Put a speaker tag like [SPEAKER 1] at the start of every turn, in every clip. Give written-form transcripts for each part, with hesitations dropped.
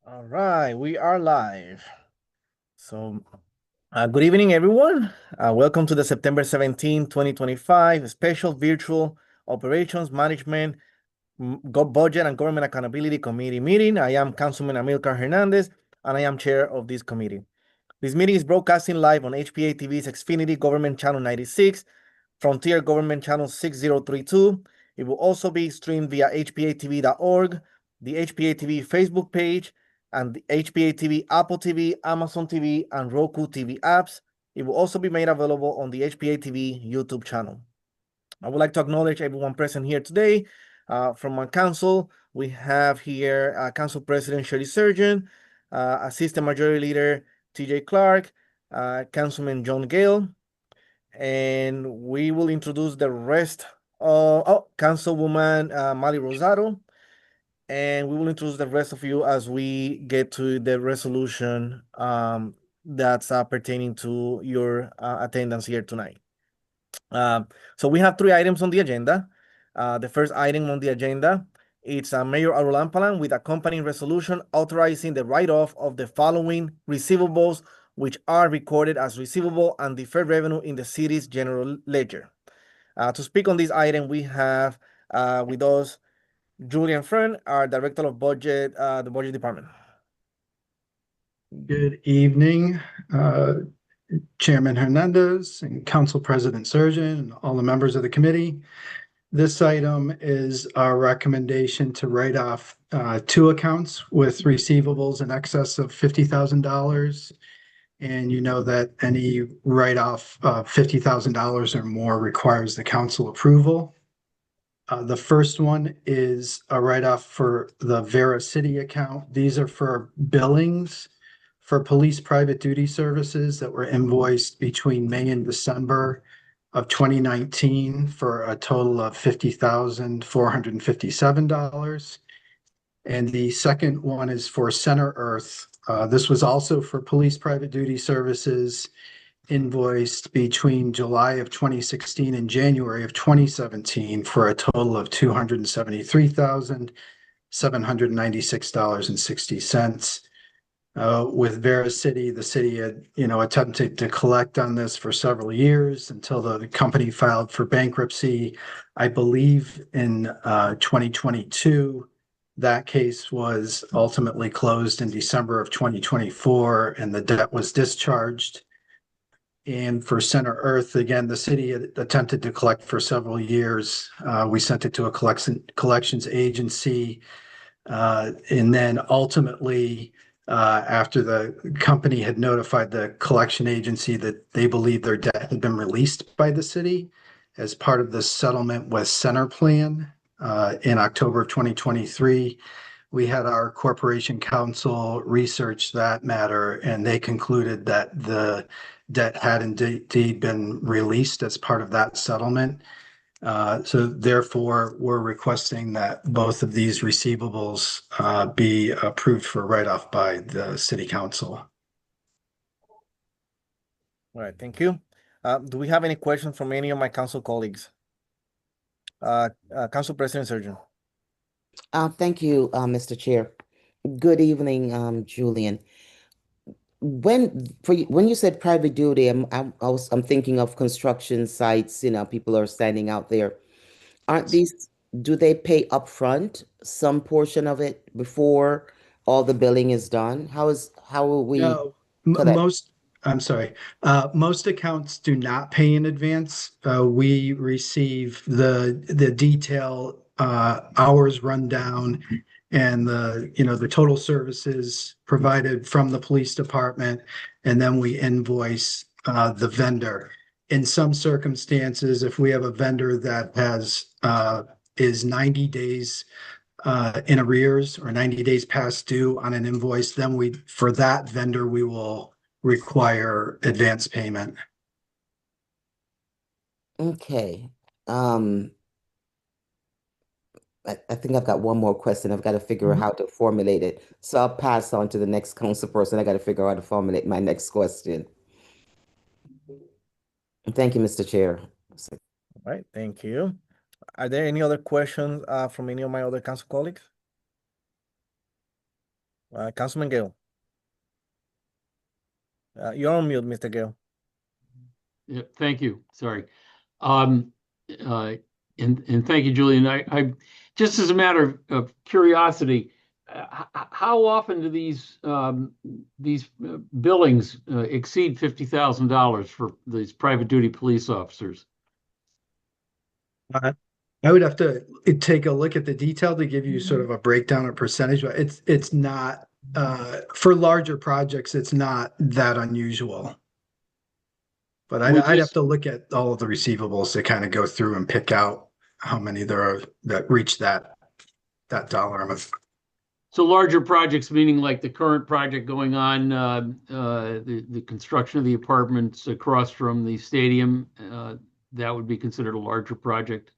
[SPEAKER 1] All right, we are live. So, good evening, everyone. Welcome to the September 17th, 2025 special virtual operations management budget and government accountability committee meeting. I am Councilman Amilcar Hernandez, and I am chair of this committee. This meeting is broadcasting live on HPA-TV's Xfinity Government Channel 96, Frontier Government Channel 6032. It will also be streamed via hpa-tv.org, the HPA-TV Facebook page, and the HPA-TV Apple TV, Amazon TV, and Roku TV apps. It will also be made available on the HPA-TV YouTube channel. I would like to acknowledge everyone present here today. From my council, we have here Council President Shirley Surgeon, Assistant Majority Leader TJ Clark, Councilman John Gale, and we will introduce the rest of Councilwoman Mali Rosado, and we will introduce the rest of you as we get to the resolution that's pertaining to your attendance here tonight. So we have 3 items on the agenda. The first item on the agenda, it's Mayor Arulampalan with accompanying resolution authorizing the write-off of the following receivables, which are recorded as receivable and deferred revenue in the city's general ledger. To speak on this item, we have with us Julian Fern, our Director of Budget, the Budget Department.
[SPEAKER 2] Good evening, Chairman Hernandez and Council President Surgeon and all the members of the committee. This item is our recommendation to write off 2 accounts with receivables in excess of $50,000. And you know that any write-off of $50,000 or more requires the council approval. The first one is a write-off for the Vera City account. These are for billings for police private duty services that were invoiced between May and December of 2019 for a total of $50,457. And the second one is for Center Earth. This was also for police private duty services invoiced between July of 2016 and January of 2017 for a total of $273,796.60. With Vera City, the city had, attempted to collect on this for several years until the company filed for bankruptcy. I believe in 2022, that case was ultimately closed in December of 2024, and the debt was discharged. And for Center Earth, again, the city had attempted to collect for several years. We sent it to a collections agency, and then ultimately, after the company had notified the collection agency that they believed their debt had been released by the city as part of the settlement with Center Plan in October of 2023, we had our corporation counsel research that matter, and they concluded that the debt had indeed been released as part of that settlement. So therefore, we're requesting that both of these receivables be approved for write-off by the city council.
[SPEAKER 1] All right, thank you. Do we have any questions from any of my council colleagues? Council President Surgeon.
[SPEAKER 3] Thank you, Mr. Chair. Good evening, Julian. When you said private duty, I'm thinking of construction sites. People are standing out there. Do they pay upfront some portion of it before all the billing is done? How will we?
[SPEAKER 2] No, most accounts do not pay in advance. We receive the detail hours rundown and the total services provided from the police department, and then we invoice the vendor. In some circumstances, if we have a vendor that is 90 days in arrears or 90 days past due on an invoice, then for that vendor we will require advance payment.
[SPEAKER 3] Okay. I think I've got one more question. I've got to figure out how to formulate it. So I'll pass on to the next council person. I got to figure out how to formulate my next question. Thank you, Mr. Chair.
[SPEAKER 1] All right, thank you. Are there any other questions from any of my other council colleagues? Councilman Gale. You're on mute, Mr. Gale.
[SPEAKER 4] Yeah, thank you. Sorry. Um, and thank you, Julian. I just as a matter of curiosity, how often do these billings exceed $50,000 for these private duty police officers?
[SPEAKER 2] I would have to take a look at the detail to give you sort of a breakdown or percentage, but it's not for larger projects, it's not that unusual. But I'd have to look at all of the receivables to kind of go through and pick out how many there are that reach that dollar amount.
[SPEAKER 4] So larger projects, meaning like the current project going on, the construction of the apartments across from the stadium, that would be considered a larger project?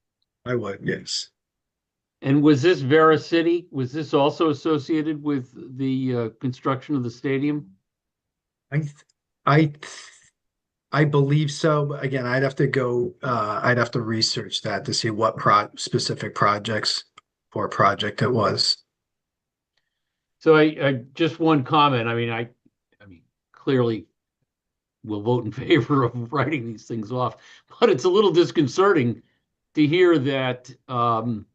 [SPEAKER 2] I would, yes.
[SPEAKER 4] And was this Vera City? Was this also associated with the construction of the stadium?
[SPEAKER 2] I believe so, but again, I'd have to go. I'd have to research that to see what specific projects or project it was.
[SPEAKER 4] So I just one comment. I mean, clearly we'll vote in favor of writing these things off, but it's a little disconcerting to hear that while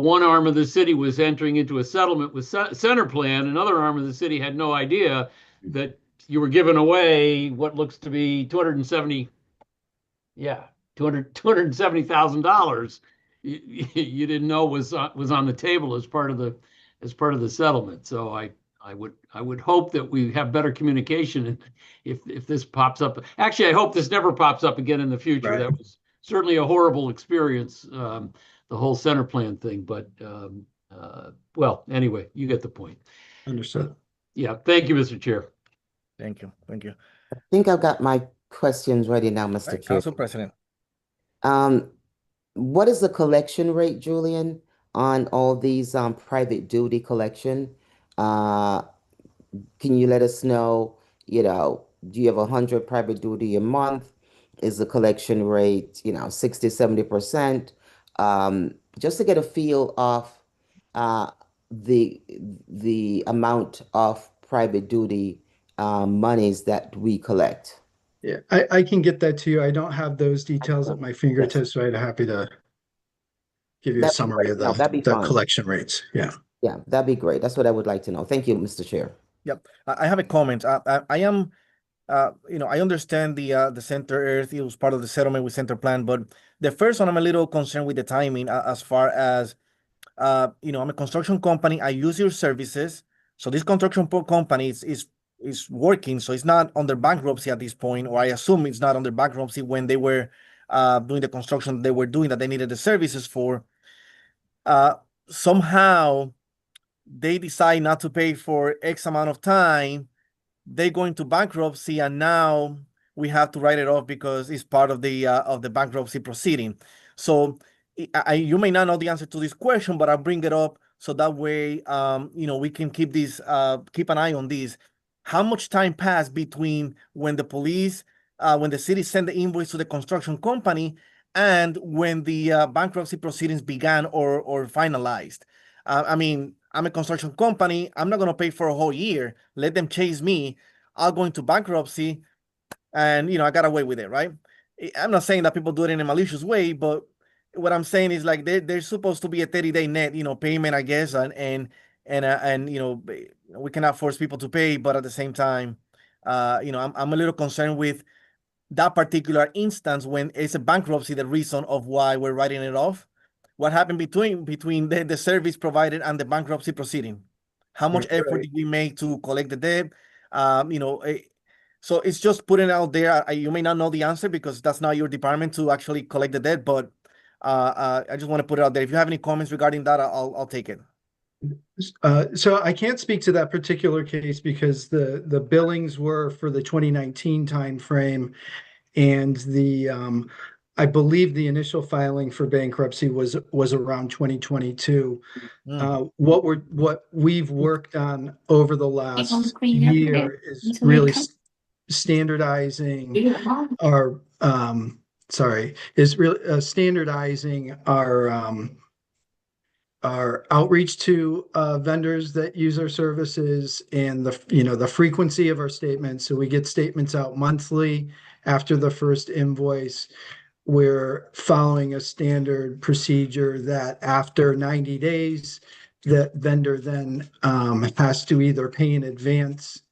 [SPEAKER 4] one arm of the city was entering into a settlement with Center Plan, another arm of the city had no idea that you were giving away what looks to be $270,000. You didn't know was on the table as part of the settlement. So I would hope that we have better communication, and if this pops up. Actually, I hope this never pops up again in the future. Right. That was certainly a horrible experience, the whole Center Plan thing. But well, anyway, you get the point.
[SPEAKER 2] Understood.
[SPEAKER 4] Yeah. Thank you, Mr. Chair.
[SPEAKER 1] Thank you. Thank you.
[SPEAKER 3] I think I've got my questions ready now, Mr. Chair.
[SPEAKER 1] Council President.
[SPEAKER 3] What is the collection rate, Julian, on all these private duty collection? Can you let us know, do you have 100 private duty a month? Is the collection rate, 60, 70%? Just to get a feel of the amount of private duty monies that we collect.
[SPEAKER 2] Yeah, I can get that to you. I don't have those details at my fingertips, so I'd be happy to give you a summary of the collection rates. Yeah.
[SPEAKER 3] Yeah, that'd be great. That's what I would like to know. Thank you, Mr. Chair.
[SPEAKER 1] Yep. I have a comment. I am, I understand the Center Earth, it was part of the settlement with Center Plan, but the first one, I'm a little concerned with the timing as far as, I'm a construction company. I use your services. So this construction company is working. So it's not under bankruptcy at this point, or I assume it's not under bankruptcy when they were doing the construction they were doing that they needed the services for. Somehow they decide not to pay for X amount of time, they go into bankruptcy, and now we have to write it off because it's part of the bankruptcy proceeding. So you may not know the answer to this question, but I'll bring it up so that way we can keep an eye on this. How much time passed between when the police, when the city sent the invoice to the construction company and when the bankruptcy proceedings began or finalized? I mean, I'm a construction company. I'm not going to pay for a whole year. Let them chase me. I'll go into bankruptcy and, I got away with it, right? I'm not saying that people do it in a malicious way, but what I'm saying is like there's supposed to be a 30-day net, payment, I guess, and we cannot force people to pay, but at the same time, I'm a little concerned with that particular instance when it's a bankruptcy, the reason of why we're writing it off. What happened between the service provided and the bankruptcy proceeding? How much effort did we make to collect the debt? So it's just putting it out there. You may not know the answer because that's not your department to actually collect the debt, but I just want to put it out there. If you have any comments regarding that, I'll take it.
[SPEAKER 2] So I can't speak to that particular case because the billings were for the 2019 timeframe, and I believe the initial filing for bankruptcy was around 2022. What we've worked on over the last year is really standardizing our standardizing our outreach to vendors that use our services and the frequency of our statements. So we get statements out monthly after the first invoice. We're following a standard procedure that after 90 days, the vendor then has to either pay in advance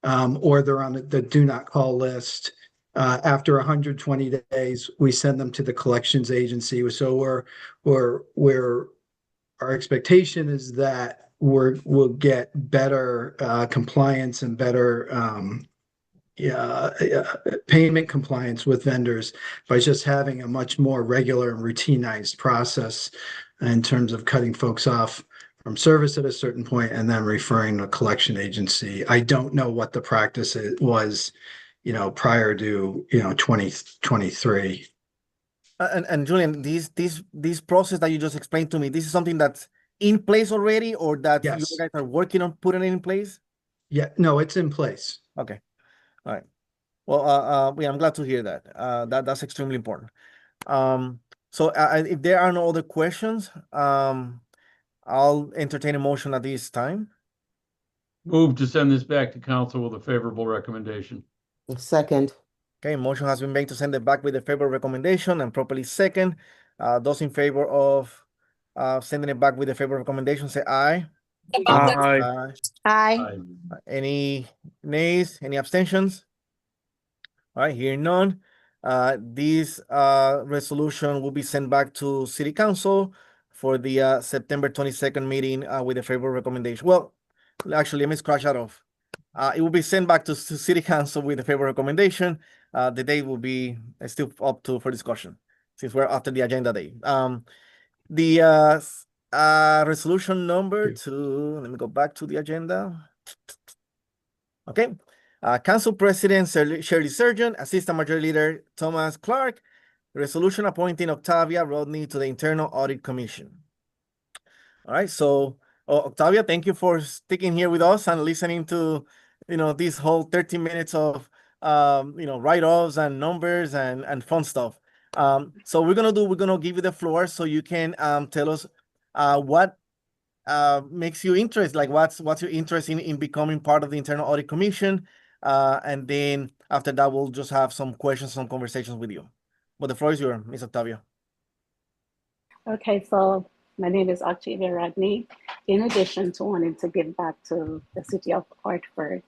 [SPEAKER 2] or they're on the do not call list. After 120 days, we send them to the collections agency. So we're our expectation is that we'll get better compliance and better payment compliance with vendors by just having a much more regular and routinized process in terms of cutting folks off from service at a certain point and then referring to a collection agency. I don't know what the practice was, prior to, 2023.
[SPEAKER 1] And Julian, this process that you just explained to me, this is something that's in place already, or that you
[SPEAKER 2] Yes.
[SPEAKER 1] guys are working on putting it in place?
[SPEAKER 2] Yeah, no, it's in place.
[SPEAKER 1] Okay. All right. Well, yeah, I'm glad to hear that. That's extremely important. So if there are no other questions, I'll entertain a motion at this time.
[SPEAKER 4] Move to send this back to council with a favorable recommendation.
[SPEAKER 3] Second.
[SPEAKER 1] Okay, motion has been made to send it back with a favorable recommendation and properly second. Those in favor of sending it back with a favorable recommendation, say aye.
[SPEAKER 5] Aye.
[SPEAKER 1] Aye. Any nays? Any abstentions? All right, hearing none. This resolution will be sent back to City Council for the September 22nd meeting with a favorable recommendation. Well, actually, let me scratch that off. It will be sent back to City Council with a favorable recommendation. The date will be still up for discussion since we're after the agenda day. The resolution number 2, let me go back to the agenda. Okay. Council President Shirley Surgeon, Assistant Majority Leader Thomas Clark, resolution appointing Octavia Rodney to the Internal Audit Commission. All right, so Octavia, thank you for sticking here with us and listening to, this whole 30 minutes of, write-offs and numbers and fun stuff. So we're gonna give you the floor so you can tell us what makes you interested, like what's your interest in becoming part of the Internal Audit Commission, and then after that we'll just have some questions, some conversations with you. But the floor is yours, Ms. Octavia.
[SPEAKER 5] Okay, so my name is Octavia Rodney. In addition to wanting to give back to the city of Hartford,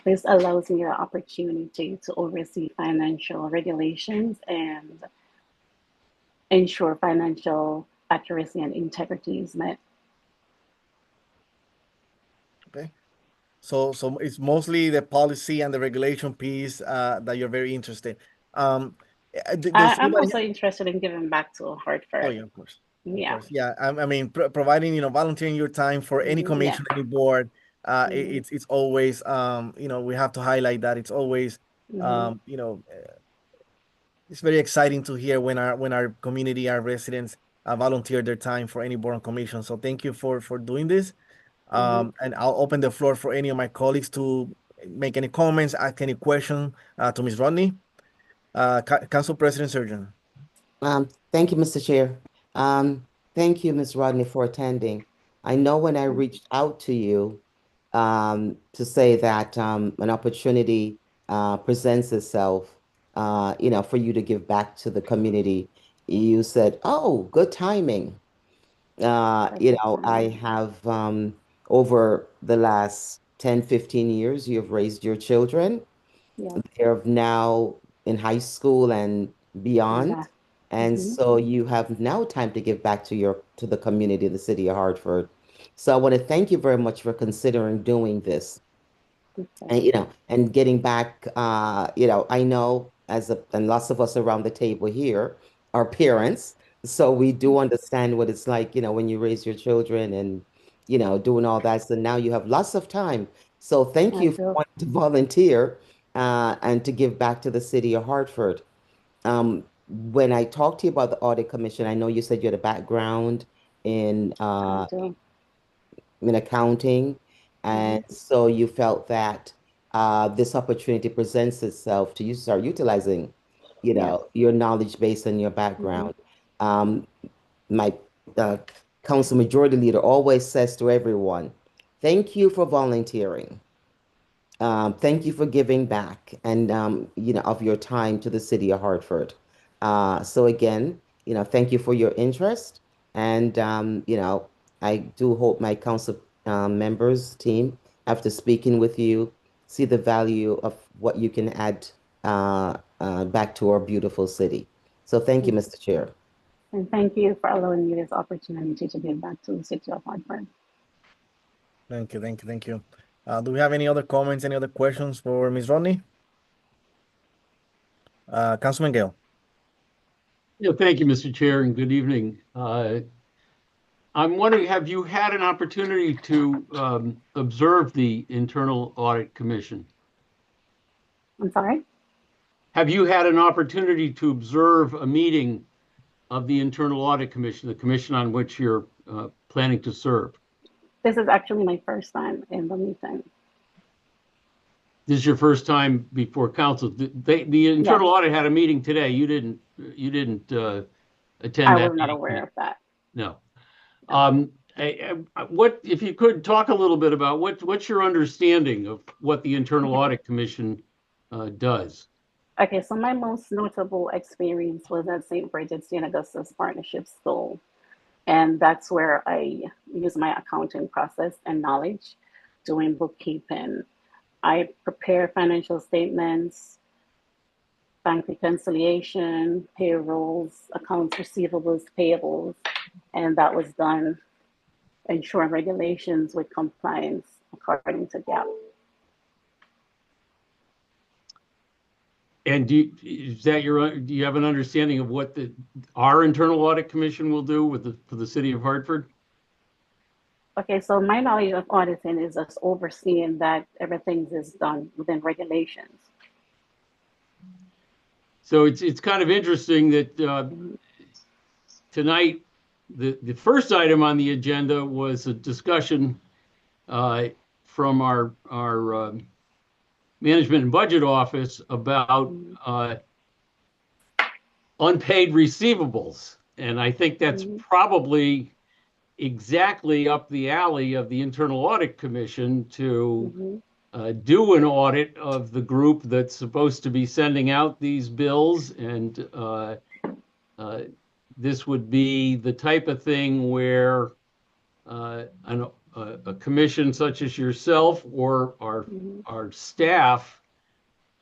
[SPEAKER 5] this allows me the opportunity to oversee financial regulations and ensure financial accuracy and integrity is met.
[SPEAKER 1] Okay. So it's mostly the policy and the regulation piece that you're very interested.
[SPEAKER 5] I'm also interested in giving back to Hartford.
[SPEAKER 1] Oh yeah, of course.
[SPEAKER 5] Yeah.
[SPEAKER 1] Of course. Yeah. I mean, providing, volunteering your time for any commission, any board, it's always, we have to highlight that it's always, it's very exciting to hear when our community, our residents volunteer their time for any board and commission. So thank you for doing this. And I'll open the floor for any of my colleagues to make any comments, ask any question to Ms. Rodney. Council President Surgeon.
[SPEAKER 3] Thank you, Mr. Chair. Thank you, Ms. Rodney, for attending. I know when I reached out to you to say that an opportunity presents itself, for you to give back to the community, you said, "Oh, good timing." I have over the last 10, 15 years, you've raised your children.
[SPEAKER 5] Yeah.
[SPEAKER 3] They're now in high school and beyond.
[SPEAKER 5] Yeah.
[SPEAKER 3] And so you have now time to give back to the community of the city of Hartford. So I want to thank you very much for considering doing this.
[SPEAKER 5] Okay.
[SPEAKER 3] And getting back, I know and lots of us around the table here are parents. So we do understand what it's like, when you raise your children and, doing all that. So now you have lots of time. So thank you for wanting to volunteer and to give back to the city of Hartford. When I talked to you about the audit commission, I know you said you had a background in accounting, and so you felt that this opportunity presents itself to you start utilizing, your knowledge base and your background. My Council Majority Leader always says to everyone, thank you for volunteering. Thank you for giving back and of your time to the city of Hartford. So again, thank you for your interest, and I do hope my council members team, after speaking with you, see the value of what you can add back to our beautiful city. So thank you, Mr. Chair.
[SPEAKER 5] And thank you for allowing me this opportunity to give back to the city of Hartford.
[SPEAKER 1] Thank you, thank you, thank you. Do we have any other comments, any other questions for Ms. Rodney? Councilman Gale.
[SPEAKER 4] Yeah, thank you, Mr. Chair, and good evening. I'm wondering, have you had an opportunity to observe the Internal Audit Commission?
[SPEAKER 5] I'm sorry?
[SPEAKER 4] Have you had an opportunity to observe a meeting of the Internal Audit Commission, the commission on which you're planning to serve?
[SPEAKER 5] This is actually my first time in the meeting.
[SPEAKER 4] This is your first time before council. The Internal Audit had a meeting today. You didn't attend
[SPEAKER 5] I
[SPEAKER 4] that
[SPEAKER 5] was not
[SPEAKER 4] meeting.
[SPEAKER 5] aware of that.
[SPEAKER 4] No. What if you could talk a little bit about what's your understanding of what the Internal Audit Commission does?
[SPEAKER 5] Okay, so my most notable experience was at St. Bridget's St. Augustus Partnership School. And that's where I use my accounting process and knowledge doing bookkeeping. I prepare financial statements, bank reconciliation, payrolls, accounts receivables, payables, and that was done ensuring regulations with compliance according to GAAP.
[SPEAKER 4] And do you have an understanding of what our Internal Audit Commission will do for the city of Hartford?
[SPEAKER 5] Okay, so my knowledge of auditing is just overseeing that everything is done within regulations.
[SPEAKER 4] So it's kind of interesting that tonight the first item on the agenda was a discussion from our Management and Budget Office about unpaid receivables. And I think that's probably exactly up the alley of the Internal Audit Commission to do an audit of the group that's supposed to be sending out these bills. And this would be the type of thing where a commission such as yourself or our staff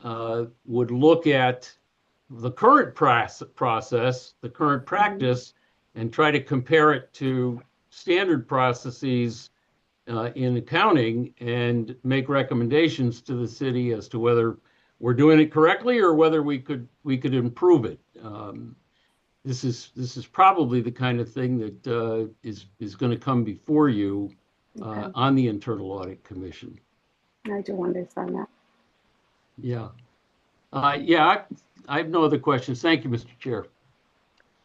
[SPEAKER 4] would look at the current process, the current practice, and try to compare it to standard processes in accounting and make recommendations to the city as to whether we're doing it correctly or whether we could improve it. This is probably the kind of thing that is going to come before you on the Internal Audit Commission.
[SPEAKER 5] I do understand that.
[SPEAKER 4] Yeah. I have no other questions. Thank you, Mr. Chair.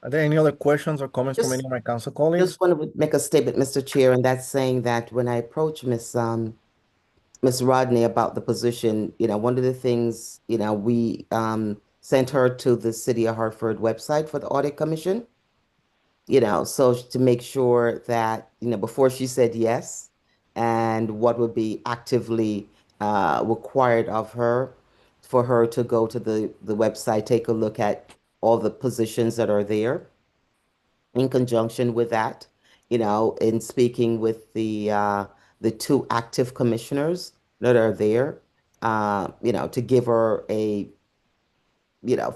[SPEAKER 1] Are there any other questions or comments from any of my council colleagues?
[SPEAKER 3] Just want to make a statement, Mr. Chair, and that's saying that when I approached Miss Rodney about the position, one of the things, we sent her to the City of Hartford website for the Audit Commission, so to make sure that, before she said yes, and what would be actively required of her, for her to go to the website, take a look at all the positions that are there. In conjunction with that, in speaking with the two active commissioners that are there, to give her a,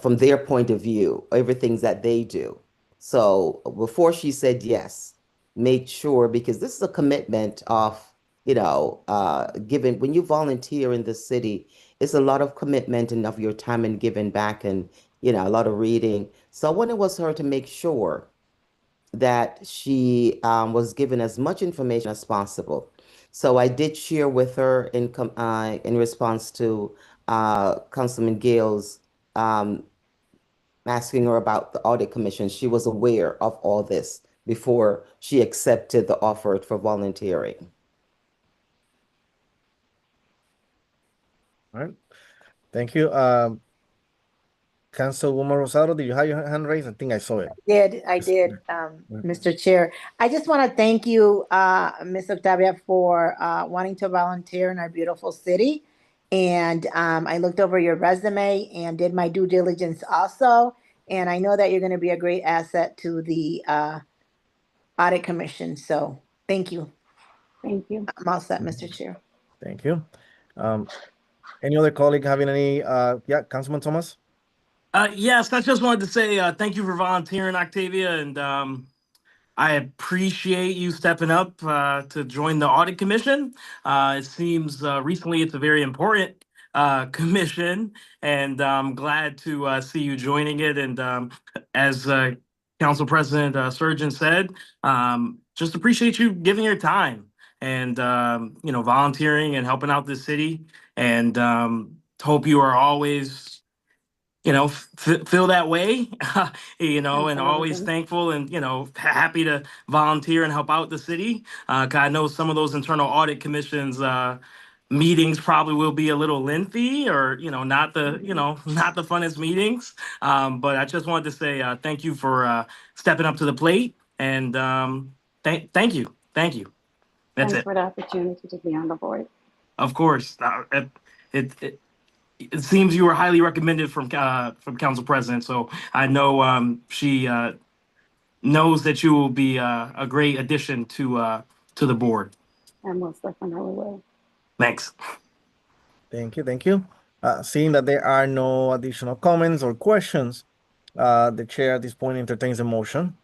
[SPEAKER 3] from their point of view, everything that they do. So before she said yes, made sure, because this is a commitment of, given when you volunteer in the city, it's a lot of commitment and of your time and giving back and, a lot of reading. So I wanted was her to make sure that she was given as much information as possible. So I did share with her in response to Councilman Gale's asking her about the audit commission. She was aware of all this before she accepted the offer for volunteering.
[SPEAKER 1] All right. Thank you. Councilwoman Rosado, did you have your hand raised? I think I saw it.
[SPEAKER 6] I did, Mr. Chair. I just want to thank you, Ms. Octavia, for wanting to volunteer in our beautiful city. And I looked over your resume and did my due diligence also. And I know that you're going to be a great asset to the Audit Commission. So thank you.
[SPEAKER 5] Thank you.
[SPEAKER 6] I'm all set, Mr. Chair.
[SPEAKER 1] Thank you. Any other colleague having any, yeah, Councilman Thomas?
[SPEAKER 7] Yes, I just wanted to say thank you for volunteering, Octavia, and I appreciate you stepping up to join the Audit Commission. It seems recently it's a very important commission, and I'm glad to see you joining it. And as Council President Surgeon said, just appreciate you giving your time and volunteering and helping out the city. And hope you are always feel that way, and always
[SPEAKER 5] Absolutely.
[SPEAKER 7] thankful and, happy to volunteer and help out the city. 'Cause I know some of those internal audit commissions meetings probably will be a little lengthy or, not the, not the funnest meetings. But I just wanted to say thank you for stepping up to the plate and thank you. Thank you. That's
[SPEAKER 5] Thanks
[SPEAKER 7] it.
[SPEAKER 5] for the opportunity to be on the board.
[SPEAKER 7] Of course. It seems you were highly recommended from Council President, so I know she knows that you will be a great addition to the board.
[SPEAKER 5] I most definitely will.
[SPEAKER 7] Thanks.
[SPEAKER 1] Thank you, thank you. Seeing that there are no additional comments or questions, the chair at this point entertains a motion.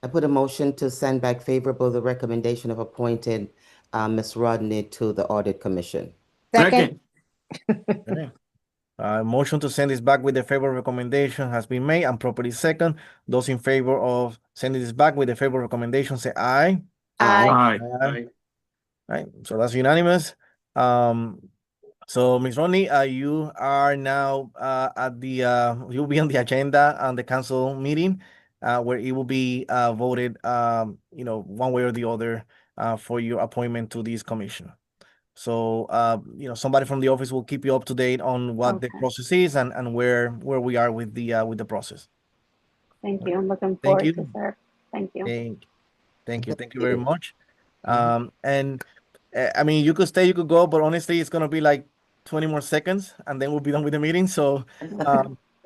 [SPEAKER 3] I put a motion to send back favorable the recommendation of appointed Ms. Rodney to the Audit Commission.
[SPEAKER 6] Second.
[SPEAKER 1] Okay. Motion to send this back with the favorable recommendation has been made and properly second. Those in favor of sending this back with the favorable recommendation say aye.
[SPEAKER 6] Aye.
[SPEAKER 1] Aye. Right, so that's unanimous. So Ms. Rodney, you are now at the you'll be on the agenda on the council meeting, where it will be voted, one way or the other, for your appointment to this commission. So somebody from the office will keep you up to date on what the
[SPEAKER 5] Okay.
[SPEAKER 1] process is and where we are with the process.
[SPEAKER 5] Thank you. I'm looking
[SPEAKER 1] Thank
[SPEAKER 5] forward
[SPEAKER 1] you.
[SPEAKER 5] to serve. Thank you.
[SPEAKER 1] Thank you
[SPEAKER 3] Thank
[SPEAKER 1] very
[SPEAKER 3] you.
[SPEAKER 1] much. And I mean, you could stay, you could go, but honestly, it's gonna be like 20 more seconds, and then we'll be done with the meeting. So,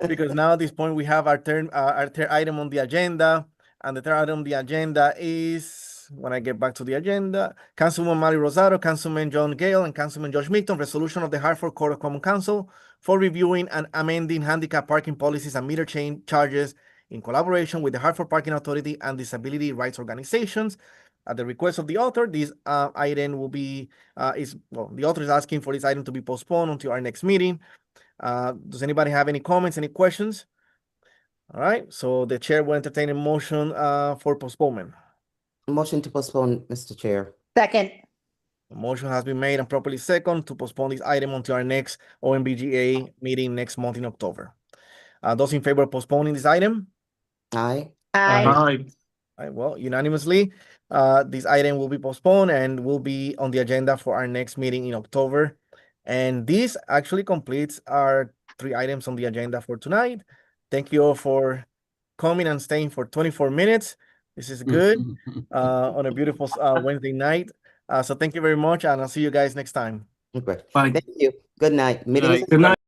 [SPEAKER 1] because now at this point we have our third item on the agenda, and the third item on the agenda is, when I get back to the agenda, Councilwoman Mari Rosado, Councilman John Gale, and Councilman Josh Micton, resolution of the Hartford Court of Common Council for reviewing and amending handicap parking policies and meter chain charges in collaboration with the Hartford Parking Authority and disability rights organizations. At the request of the author, this item will be, the author is asking for this item to be postponed until our next meeting. Does anybody have any comments, any questions? All right, so the chair will entertain a motion for postponement.
[SPEAKER 3] Motion to postpone, Mr. Chair.
[SPEAKER 6] Second.
[SPEAKER 1] A motion has been made and properly second to postpone this item until our next OMBGA meeting next month in October. Those in favor of postponing this item?
[SPEAKER 3] Aye.
[SPEAKER 6] Aye.
[SPEAKER 7] All right.
[SPEAKER 1] All right, well, unanimously, this item will be postponed and will be on the agenda for our next meeting in October. And this actually completes our 3 items on the agenda for tonight. Thank you all for coming and staying for 24 minutes. This is good on a beautiful Wednesday night. So thank you very much, and I'll see you guys next time.
[SPEAKER 3] Okay.
[SPEAKER 7] Bye.
[SPEAKER 3] Thank you. Good night. Meeting is
[SPEAKER 7] Good night.